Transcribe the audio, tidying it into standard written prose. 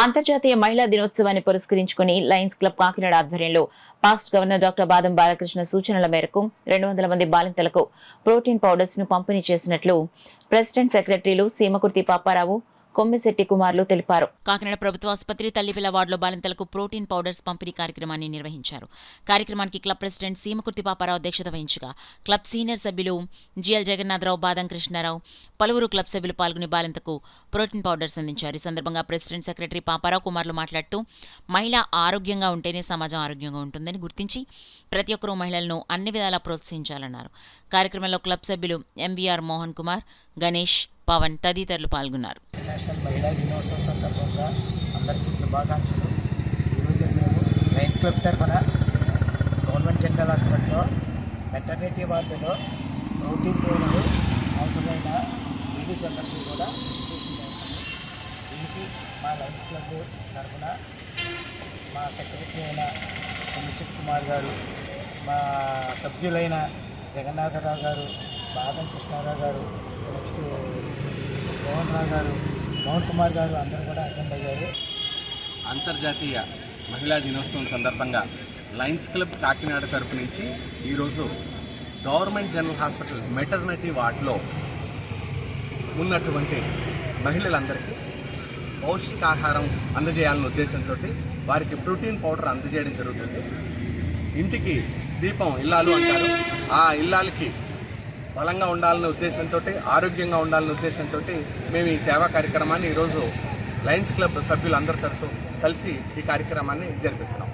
అంతర్జాతీయ మహిళా దినోత్సవాన్ని పురస్కరించుకుని లయన్స్ క్లబ్ కాకినాడ ఆధ్వర్యంలో పాస్ట్ గవర్నర్ డాక్టర్ బాదం బాలకృష్ణ సూచనల మేరకు 200 మంది బాలింతలకు ప్రోటీన్ పౌడర్స్ ను పంపిణీ చేసినట్లు ప్రెసిడెంట్ సెక్రటరీలు సీమకుర్తి పాపారావు, కొమ్మిశెట్టి కుమార్లు తెలిపారు. కాకినాడ ప్రభుత్వ ఆసుపత్రి తల్లిపిల్ల వార్డులో బాలింతలకు ప్రోటీన్ పౌడర్స్ పంపిణీ కార్యక్రమాన్ని నిర్వహించారు. కార్యక్రమానికి క్లబ్ ప్రెసిడెంట్ సీమకుర్తి పాపారావు అధ్యక్షత వహించగా క్లబ్ సీనియర్ సభ్యులు జిఎల్ జగన్నాథరావు, బాదం కృష్ణారావు, పలువురు క్లబ్ సభ్యులు పాల్గొని బాలింతకు ప్రోటీన్ పౌడర్స్ అందించారు. ఈ సందర్భంగా ప్రెసిడెంట్ సెక్రటరీ పాపారావు కుమార్లు మాట్లాడుతూ మహిళ ఆరోగ్యంగా ఉంటేనే సమాజం ఆరోగ్యంగా ఉంటుందని గుర్తించి ప్రతి ఒక్కరూ మహిళలను అన్ని విధాలా ప్రోత్సహించాలన్నారు. కార్యక్రమంలో క్లబ్ సభ్యులు ఎంవీఆర్ మోహన్ కుమార్, గణేష్, పవన్ తదితరులు పాల్గొన్నారు. నేషనల్ మహిళా దినోత్సవం సందర్భంగా అందరికీ శుభాకాంక్షలు. ఈరోజు మేము లయన్స్ క్లబ్ తరఫున గవర్నమెంట్ జనరల్ హాస్పిటల్లో మెటర్నిటీ వార్డులో ప్రోటీన్ పౌడర్లు అవసరమైన లేడీస్ అందరికీ కూడా డిస్ట్రిబ్యూషన్ చేస్తాము. దీనికి మా లయన్స్ క్లబ్ తరఫున మా సెక్రటరీ అయిన కొమ్మిశెట్టి కుమార్ గారు, మా సభ్యులైన జగన్నాథరావు గారు, బాదం కృష్ణారావు గారు, నెక్స్ట్ మోహన్ రావు గారు, మోహన్ కుమార్ గారు అందరూ కూడా అటెండ్ అయ్యారు. అంతర్జాతీయ మహిళా దినోత్సవం సందర్భంగా లయన్స్ క్లబ్ కాకినాడ తరపు నుంచి ఈరోజు గవర్నమెంట్ జనరల్ హాస్పిటల్ మెటర్నిటీ వార్డులో ఉన్నటువంటి మహిళలందరికీ పౌష్టికాహారం అందజేయాలనే ఉద్దేశంతో వారికి ప్రోటీన్ పౌడర్ అందజేయడం జరుగుతుంది. ఇంటికి దీపం ఇల్లాలు అంటారు. ఆ ఇల్లాలకి బలంగా ఉండాలనే ఉద్దేశంతో, ఆరోగ్యంగా ఉండాలనే ఉద్దేశంతో మేము ఈ సేవా కార్యక్రమాన్ని ఈరోజు లయన్స్ క్లబ్ సభ్యులందరితో కలిసి ఈ కార్యక్రమాన్ని జరిపిస్తున్నాం.